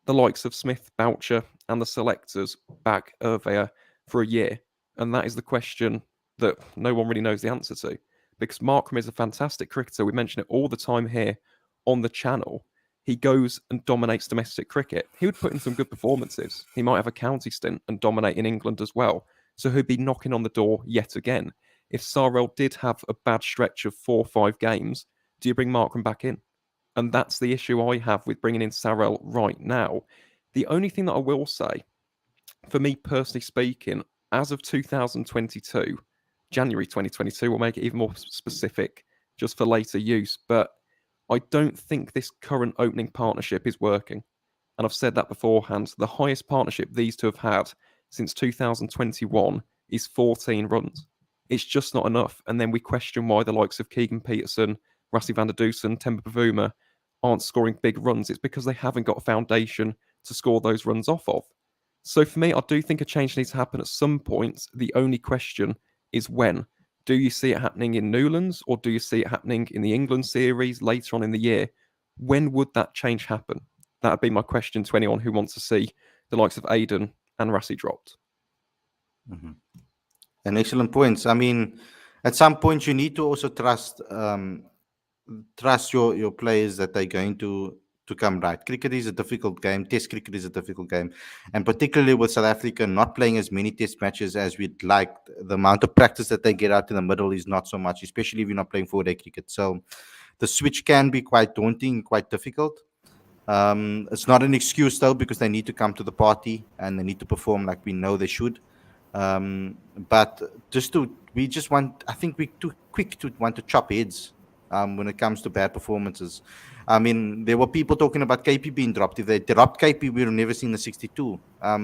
the likes of Smith, Boucher, and the selectors back Hervé for a year? And that is the question that no one really knows the answer to. Because Markram is a fantastic cricketer. We mention it all the time here on the channel. He goes and dominates domestic cricket. He would put in some good performances. He might have a county stint and dominate in England as well. So he'd be knocking on the door yet again. If Sarel did have a bad stretch of 4 or 5 games, do you bring Markram back in? And that's the issue I have with bringing in Sarel right now. The only thing that I will say, for me personally speaking, as of 2022, January 2022, we'll make it even more specific just for later use, but I don't think this current opening partnership is working. And I've said that beforehand. The highest partnership these two have had since 2021 is 14 runs. It's just not enough. And then we question why the likes of Keegan Peterson, Rassie van der Dusen, Temba Bavuma aren't scoring big runs. It's because they haven't got a foundation to score those runs off of. So for me, I do think a change needs to happen at some point. The only question is when. Do you see it happening in Newlands, or do you see it happening in the England series later on in the year? When would that change happen? That would be my question to anyone who wants to see the likes of Aiden and Rassie dropped. Mm-hmm. An excellent points. I mean, at some point you need to also trust your players that they're going to come right. Cricket is a difficult game. Test cricket is a difficult game. And particularly with South Africa not playing as many test matches as we'd like, the amount of practice that they get out in the middle is not so much, especially if you're not playing 4-day cricket. So the switch can be quite daunting, quite difficult. It's not an excuse though, because they need to come to the party and they need to perform like we know they should. But I think we're too quick to want to chop heads when it comes to bad performances. I mean, there were people talking about KP being dropped. If they dropped KP, we would have never seen the 62.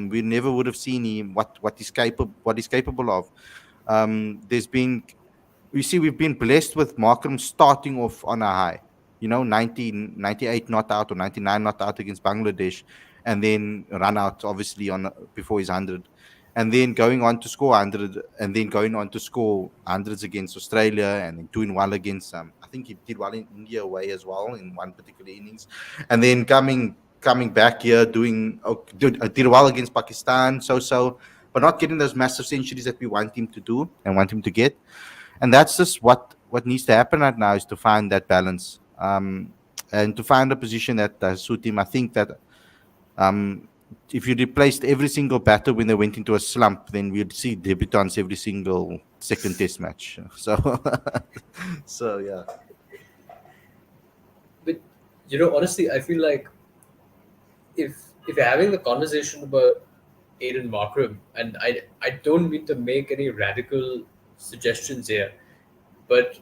We never would have seen him what he's capable of. We've been blessed with Markram starting off on a high. 98 not out or 99 not out against Bangladesh, and then run out obviously before his 100. And then going on to score 100, and then going on to score hundreds against Australia, and then doing well against I think he did well in India away as well in one particular innings, and then coming back here did well against Pakistan, but not getting those massive centuries that we want him to do and want him to get. And that's just what needs to happen right now, is to find that balance, and to find a position that suit him. I think that if you replaced every single batter when they went into a slump, then we'd see debutants every single second test match. So yeah. But honestly, I feel like if you're having the conversation about Aiden Markram, and I don't mean to make any radical suggestions here, but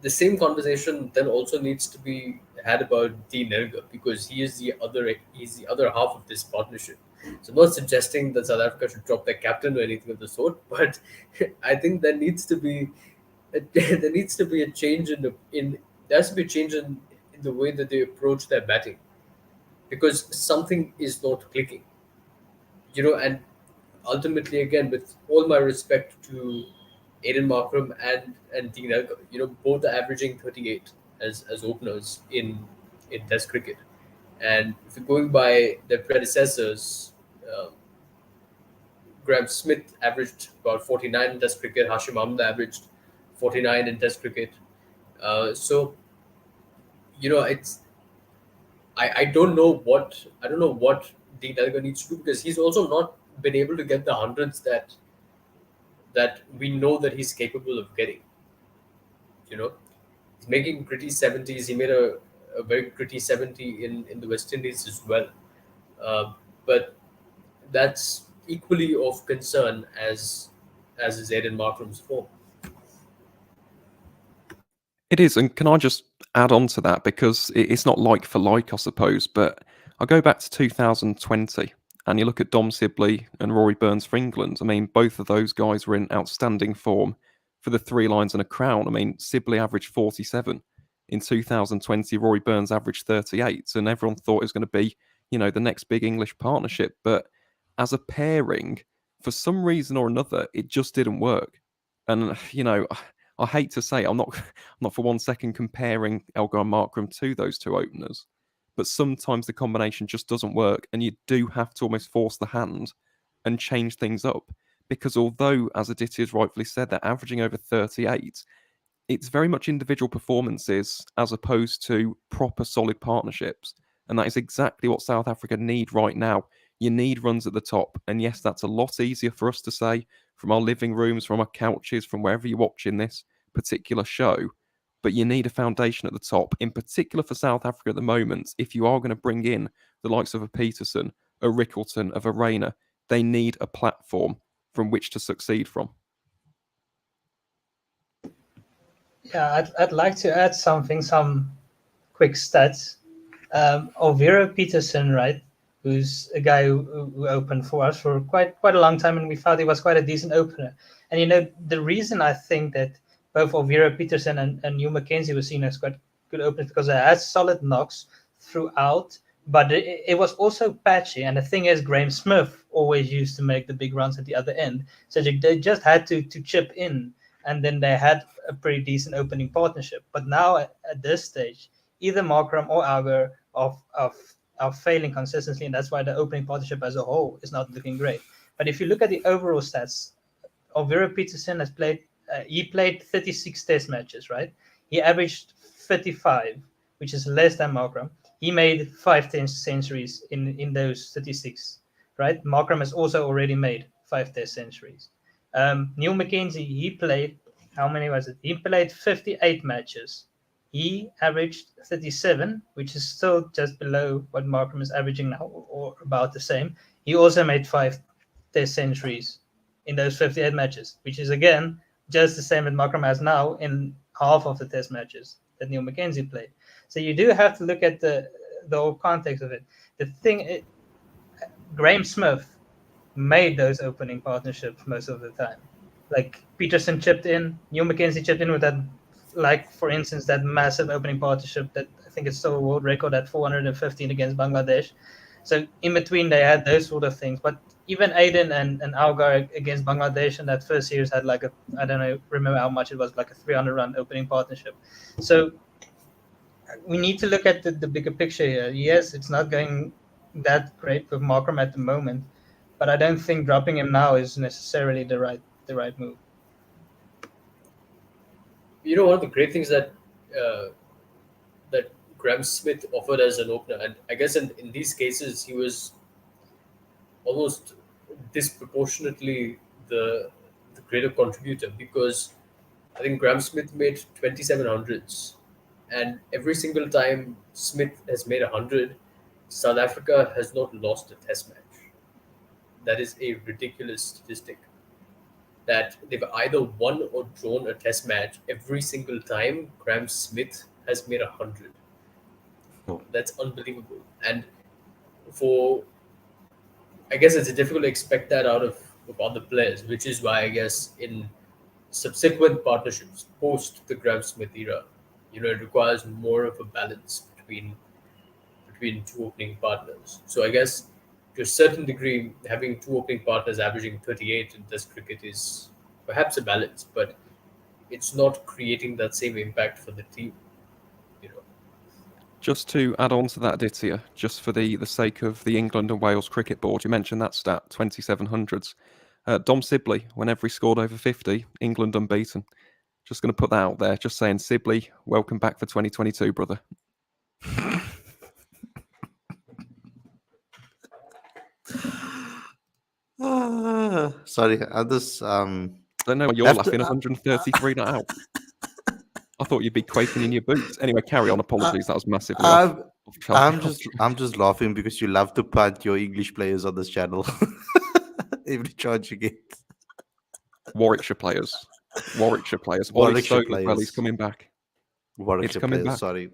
the same conversation then also needs to be had about Dean Elgar, because he's the other half of this partnership. So I'm not suggesting that South Africa should drop their captain or anything of the sort, but I think there needs to be a change in the way that they approach their batting, because something is not clicking. And ultimately, again, with all my respect to Aiden Markram and Dean Elgar, both are averaging 38 as openers in Test cricket. And if you're going by their predecessors, Graham Smith averaged about 49 in Test cricket. Hashim Amla averaged 49 in Test cricket. So it's I don't know what Dean Elgar needs to do, because he's also not been able to get the hundreds that we know that he's capable of getting. He's making pretty 70s. He made a very pretty 70 in the West Indies as well. But that's equally of concern as is Aiden Markram's form. It is, and can I just add on to that, because it's not like for like, I suppose, but I go back to 2020, and you look at Dom Sibley and Rory Burns for England. I mean, both of those guys were in outstanding form for the 3 lines and a crown. I mean, Sibley averaged 47 in 2020, Rory Burns averaged 38, and everyone thought it was going to be, the next big English partnership. But as a pairing, for some reason or another, it just didn't work. And, I hate to say, I'm not for one second comparing Elgar and Markram to those two openers, but sometimes the combination just doesn't work, and you do have to almost force the hand and change things up. Because although, as Aditya's rightfully said, they're averaging over 38, it's very much individual performances as opposed to proper solid partnerships. And that is exactly what South Africa need right now. You need runs at the top. And yes, that's a lot easier for us to say from our living rooms, from our couches, from wherever you're watching this particular show. But you need a foundation at the top, in particular for South Africa at the moment. If you are going to bring in the likes of a Peterson, a Rickleton, of a Rayner, they need a platform from which to succeed from. Yeah, I'd like to add something, some quick stats. Overo Peterson, right, who's a guy who opened for us for quite a long time, and we thought he was quite a decent opener. And you know, the reason I think that both Overo Peterson and Neil Mackenzie were seen as quite good openers because they had solid knocks throughout, but it was also patchy. And the thing is, Graeme Smith always used to make the big runs at the other end, so they just had to chip in, and then they had a pretty decent opening partnership. But now at this stage, either Markram or Auger are failing consistently, and that's why the opening partnership as a whole is not looking great. But if you look at the overall stats, Overo Peterson has played. He played 36 Test matches, right? He averaged 35, which is less than Markram. He made 5 Test centuries in those 36, right? Markram has also already made 5 Test centuries. Neil Mackenzie, he played, how many was it? He played 58 matches. He averaged 37, which is still just below what Markram is averaging now, or about the same. He also made 5 Test centuries in those 58 matches, which is, again, just the same as Markram has now in half of the Test matches that Neil Mackenzie played. So you do have to look at the whole context of it. The thing, Graeme Smith made those opening partnerships most of the time. Like Peterson chipped in, Neil Mackenzie chipped in with that, like for instance, that massive opening partnership that I think is still a world record at 415 against Bangladesh. So in between they had those sort of things. But even Aiden and Augar against Bangladesh in that first series had like I don't know, remember how much it was, like a 300-run opening partnership. So we need to look at the bigger picture here. Yes, it's not going that great with Markram at the moment, but I don't think dropping him now is necessarily the right move. You know, one of the great things that that Graeme Smith offered as an opener, and I guess in these cases he was almost disproportionately the greater contributor, because I think Graeme Smith made 2700s, and every single time Smith has made 100, South Africa has not lost a Test match. That is a ridiculous statistic. That they've either won or drawn a Test match every single time Graeme Smith has made 100. Oh. That's unbelievable. And I guess it's difficult to expect that out of other players, which is why I guess in subsequent partnerships post the Graeme Smith era, it requires more of a balance between two opening partners. So I guess to a certain degree, having two opening partners averaging 38 in Test cricket is perhaps a balance, but it's not creating that same impact for the team. Just to add on to that, Aditya, just for the sake of the England and Wales cricket board, you mentioned that stat, 2700s. Dom Sibley, whenever he scored over 50, England unbeaten. Just going to put that out there, just saying, Sibley, welcome back for 2022, brother. Sorry, I just I don't know why you're laughing, 133 not out. I thought you'd be quaking in your boots. Anyway, carry on. Apologies, that was massively off I'm just laughing because you love to punt your English players on this channel every chance you get. Warwickshire players. Warwickshire Ollie Stone as well, players. he's coming back. Warwickshire coming players, back. sorry.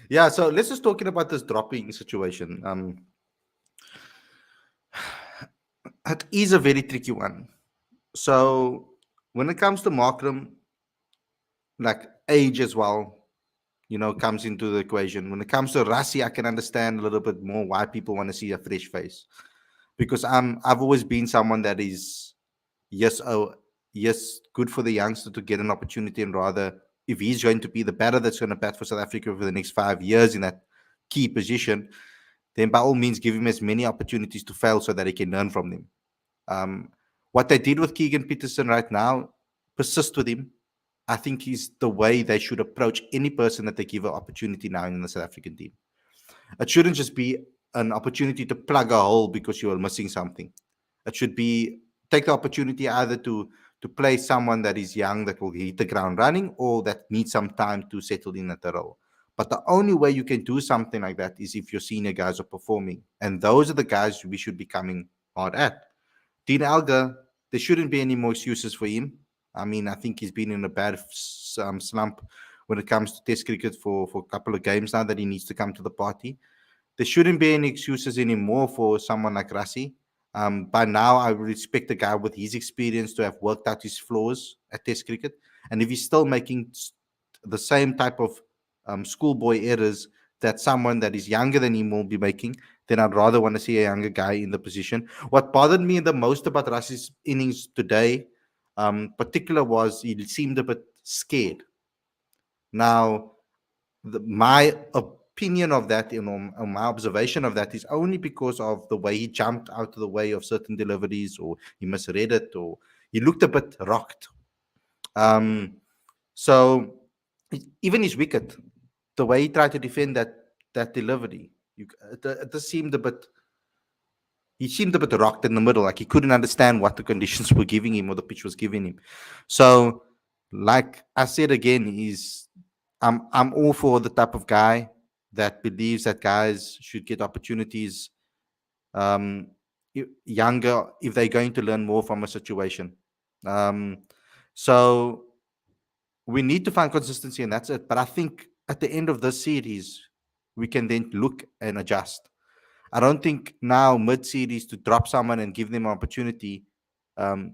Yeah, so let's just talking about this dropping situation. It is a very tricky one. So when it comes to Markram, like age as well, comes into the equation. When it comes to Rassie, I can understand a little bit more why people want to see a fresh face, because I've always been someone that is yes, good for the youngster to get an opportunity, and rather if he's going to be the batter that's going to bat for South Africa for the next 5 years in that key position, then by all means give him as many opportunities to fail so that he can learn from them. What they did with Keegan Peterson right now, persist with him. I think is the way they should approach any person that they give an opportunity now in the South African team. It shouldn't just be an opportunity to plug a hole because you are missing something. It should be take the opportunity either to play someone that is young that will hit the ground running or that needs some time to settle in at the role. But the only way you can do something like that is if your senior guys are performing. And those are the guys we should be coming hard at. Dean Alga, there shouldn't be any more excuses for him. I mean, I think he's been in a bad slump when it comes to Test cricket for a couple of games now that he needs to come to the party. There shouldn't be any excuses anymore for someone like Rassi. By now, I would expect a guy with his experience to have worked out his flaws at Test cricket. And if he's still making the same type of schoolboy errors that someone that is younger than him will be making, then I'd rather want to see a younger guy in the position. What bothered me the most about Rassi's innings today, particular, was he seemed a bit scared. Now, my opinion of that, my observation of that is only because of the way he jumped out of the way of certain deliveries, or he misread it, or he looked a bit rocked. So even his wicket, the way he tried to defend that delivery, it just seemed a bit. He seemed a bit rocked in the middle, like he couldn't understand what the conditions were giving him or the pitch was giving him. So, like I said again, I'm all for the type of guy that believes that guys should get opportunities younger if they're going to learn more from a situation. So we need to find consistency, and that's it. But I think at the end of this series, we can then look and adjust. I don't think now mid-series to drop someone and give them an opportunity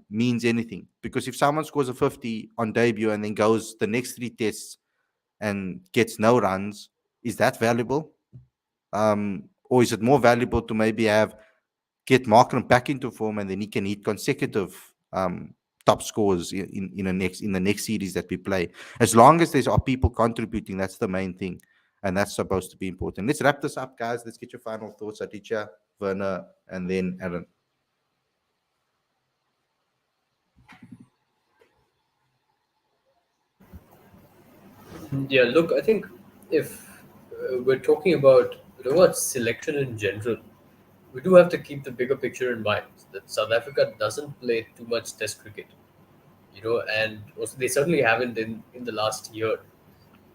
means anything. Because if someone scores a 50 on debut and then goes the next 3 tests and gets no runs, is that valuable? Or is it more valuable to maybe get Markram back into form and then he can hit consecutive top scores in the next series that we play? As long as there are people contributing, that's the main thing. And that's supposed to be important. Let's wrap this up, guys. Let's get your final thoughts, Aditya, Werner, and then Aaron. Yeah, look, I think if we're talking about selection in general, we do have to keep the bigger picture in mind that South Africa doesn't play too much Test cricket, and also they certainly haven't in the last year.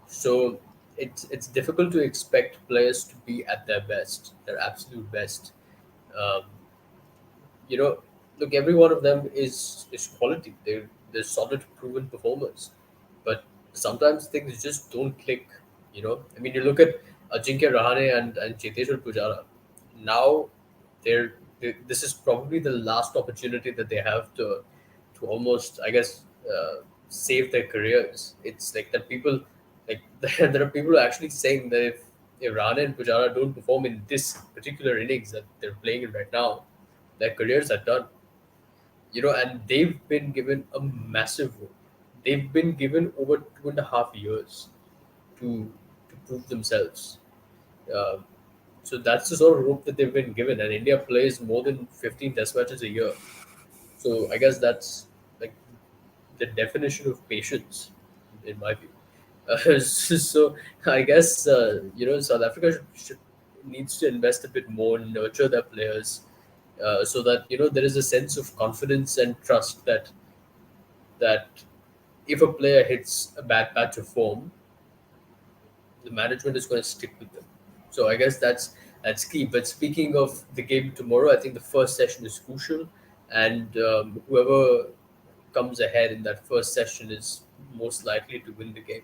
So it's difficult to expect players to be at their best, their absolute best. Um, you know, Look, every one of them is quality. They're solid, proven performers, but sometimes things just don't click. I mean, you look at Ajinkya Rahane and Cheteshwar Pujara. Now, this is probably the last opportunity that they have to almost, I guess, save their careers. It's like that people, like there are people who are actually saying that if Rahane and Pujara don't perform in this particular innings that they're playing in right now, their careers are done. And they've been given a massive role. They've been given over 2.5 years to prove themselves. Uh, so that's the sort of rope that they've been given. And India plays more than 15 test matches a year. So I guess that's like the definition of patience, in my view. So I guess South Africa should needs to invest a bit more, nurture their players, so that there is a sense of confidence and trust that if a player hits a bad patch of form, the management is going to stick with them. So I guess that's key. But speaking of the game tomorrow, I think the first session is crucial, and whoever comes ahead in that first session is most likely to win the game.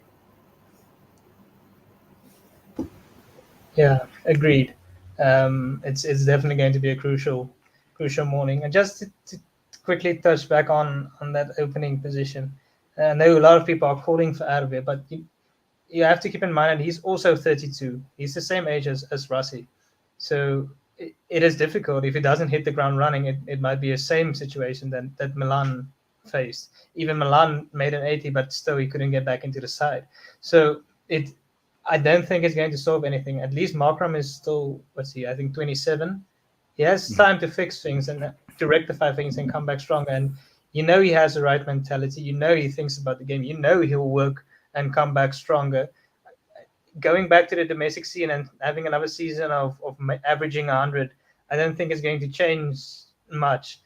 Yeah, agreed. It's definitely going to be a crucial morning. And just to quickly touch back on that opening position, I know a lot of people are calling for Arve, but you have to keep in mind that he's also 32. He's the same age as Rassi. So it is difficult. If he doesn't hit the ground running, it might be a same situation that Milan faced. Even Milan made an 80, but still he couldn't get back into the side. So I don't think it's going to solve anything. At least Markram is still, what's he? I think 27. He has time to fix things and to rectify things and come back stronger. And you know he has the right mentality. You know he thinks about the game. You know he'll work and come back stronger. Going back to the domestic scene and having another season of averaging 100, I don't think it's going to change much.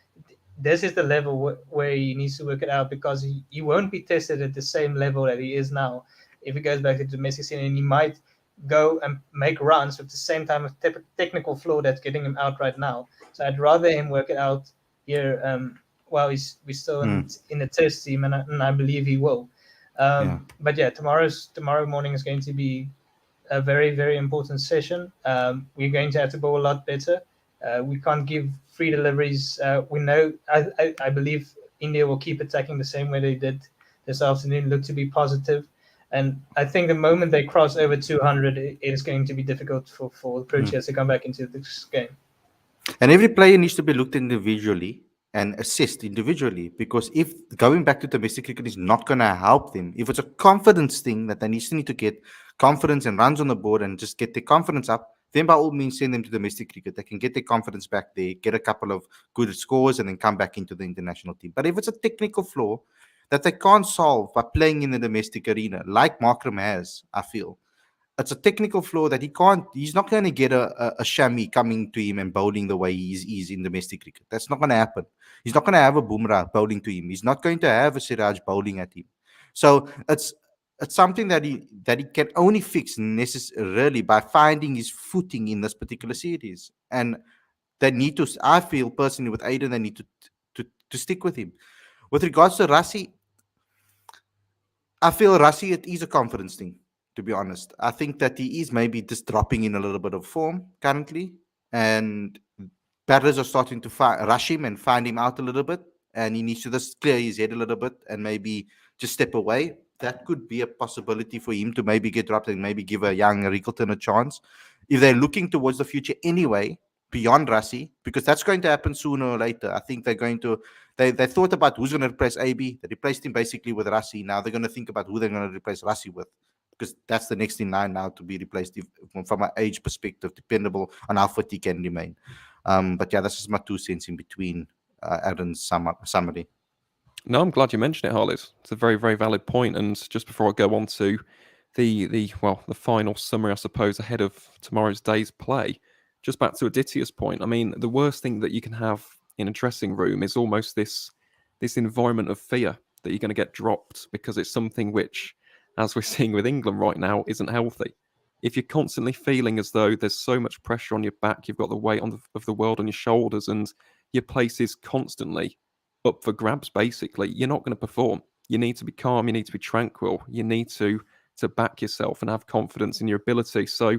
This is the level where he needs to work it out, because he won't be tested at the same level that he is now if he goes back to the domestic scene, and he might go and make runs with the same time of technical flaw that's getting him out right now. So I'd rather him work it out here while we're still in the test team, and I believe he will. But yeah, tomorrow morning is going to be a very, very important session. We're going to have to bowl a lot better. We can't give free deliveries. We know, I believe India will keep attacking the same way they did this afternoon, look to be positive. And I think the moment they cross over 200, it is going to be difficult for the Proteas to come back into this game. And every player needs to be looked individually and assessed individually, because if going back to domestic cricket is not going to help them, if it's a confidence thing that they need to get confidence and runs on the board and just get their confidence up, then by all means send them to domestic cricket. They can get their confidence back there, get a couple of good scores, and then come back into the international team. But if it's a technical flaw that they can't solve by playing in the domestic arena, like Markram has, I feel, it's a technical flaw that he's not going to get a Shami coming to him and bowling the way he's in domestic cricket. That's not going to happen. He's not going to have a Bumrah bowling to him. He's not going to have a Siraj bowling at him. So it's something that he can only fix necessarily by finding his footing in this particular series. And they need to, I feel personally with Aiden, they need to stick with him. With regards to Rassie, I feel Rassie, it is a confidence thing, to be honest. I think that he is maybe just dropping in a little bit of form currently, and batters are starting to rush him and find him out a little bit, and he needs to just clear his head a little bit and maybe just step away. That could be a possibility for him to maybe get dropped and maybe give a young Rickleton a chance. If they're looking towards the future anyway, beyond Rassie, because that's going to happen sooner or later. I think they're going to, they thought about who's going to replace AB. They replaced him basically with Rassie. Now they're going to think about who they're going to replace Rassie with, because that's the next in line now to be replaced from an age perspective, dependable on how fit he can remain. But yeah, that's just my 2 cents in between Aaron's summary. No, I'm glad you mentioned it, Khalid. It's a very, very valid point. And just before I go on to the final summary, I suppose, ahead of tomorrow's day's play, just back to Aditya's point. I mean, the worst thing that you can have in a dressing room is almost this environment of fear that you're going to get dropped, because it's something which, as we're seeing with England right now, isn't healthy. If you're constantly feeling as though there's so much pressure on your back, you've got the weight of the world on your shoulders, and your place is constantly up for grabs, basically, you're not going to perform. You need to be calm. You need to be tranquil. You need to back yourself and have confidence in your ability. So,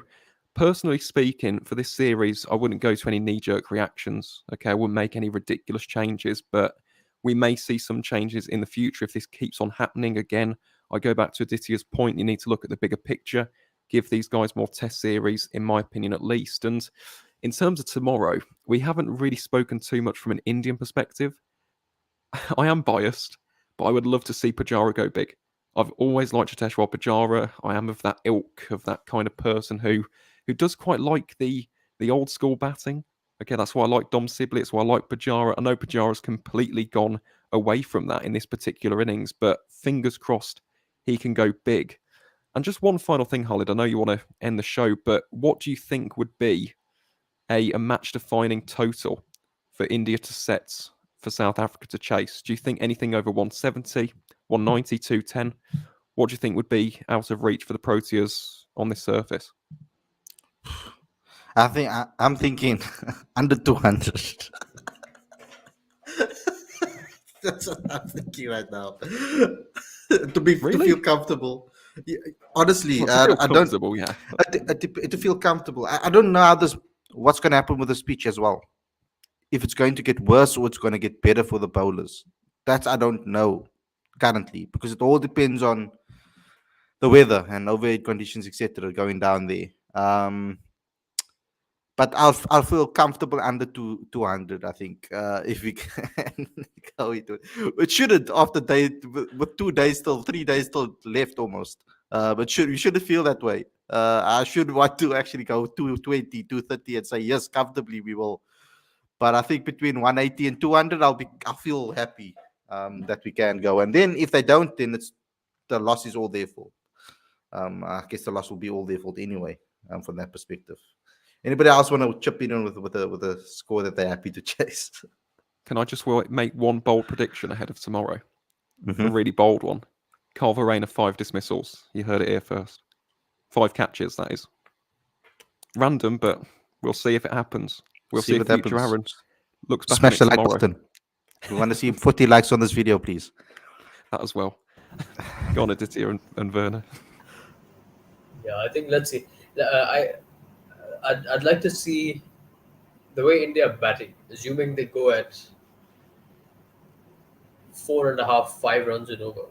personally speaking, for this series, I wouldn't go to any knee-jerk reactions. Okay, I wouldn't make any ridiculous changes, but we may see some changes in the future if this keeps on happening again. I go back to Aditya's point. You need to look at the bigger picture. Give these guys more test series, in my opinion, at least. And in terms of tomorrow, we haven't really spoken too much from an Indian perspective. I am biased, but I would love to see Pujara go big. I've always liked Cheteshwar Pujara. I am of that ilk, of that kind of person who does quite like the old school batting. Okay, that's why I like Dom Sibley. It's why I like Pujara. I know Pujara's completely gone away from that in this particular innings, but fingers crossed he can go big. And just one final thing, Khalid. I know you want to end the show, but what do you think would be a match-defining total for India to set for South Africa to chase? Do you think anything over 170, 190, 210? What do you think would be out of reach for the Proteas on this surface? I'm thinking under 200. That's what I'm thinking right now. to feel comfortable. Yeah, honestly, I don't. Yeah. To feel comfortable. I don't know what's going to happen with this pitch as well. If it's going to get worse or it's going to get better for the bowlers, that I don't know currently, because it all depends on the weather and overhead conditions, etc., going down there. But I'll feel comfortable under 200. I think if we can go into it. It shouldn't after day with 2 days still, 3 days still left almost. But we shouldn't feel that way. I should want to actually go 220, 230 and say, yes, comfortably we will. But I think between 180 and 200, I'll feel happy that we can go. And then if they don't, then it's the loss is all their fault. I guess the loss will be all their fault anyway, from that perspective. Anybody else want to chip in with a score that they're happy to chase? Can I just make one bold prediction ahead of tomorrow? A Mhm. really bold one. Carl Verreynne, 5 dismissals. You heard it here first. 5 catches, that is. Random, but we'll see if it happens. We'll see if what future happens. Aaron looks back Smash the on it like tomorrow. button. We want to see 40 likes on this video, please. That as well. Go on, Aditya and Werner. Yeah, I think let's see. I'd like to see the way India are batting, assuming they go at 4.5, 5 runs and over.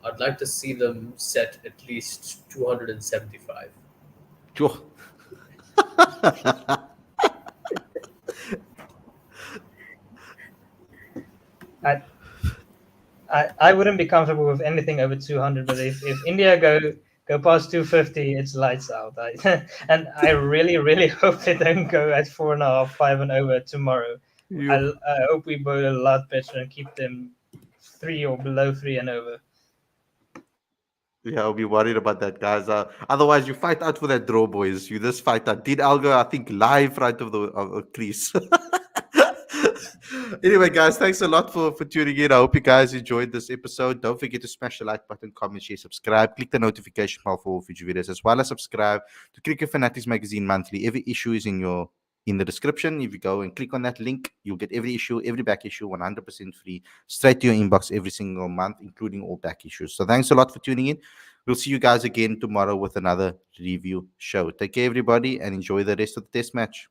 I'd like to see them set at least 275. Sure. I wouldn't be comfortable with anything over 200, but if India go past 250, it's lights out. And I really hope they don't go at 4.5, 5 and over tomorrow. I hope we bowl a lot better and keep them 3 or below 3 and over. Yeah, I'll be worried about that, guys. Otherwise, you fight out for that draw, boys. You just fight out. Did Algo, I think, live front of the crease. Anyway, guys, thanks a lot for tuning in. I hope you guys enjoyed this episode. Don't forget to smash the like button, comment, share, subscribe. Click the notification bell for all future videos, as well as subscribe to Cricket Fanatics Magazine Monthly. Every issue is in the description. If you go and click on that link, you'll get every issue, every back issue, 100% free, straight to your inbox every single month, including all back issues. So thanks a lot for tuning in. We'll see you guys again tomorrow with another review show. Take care, everybody, and enjoy the rest of the test match.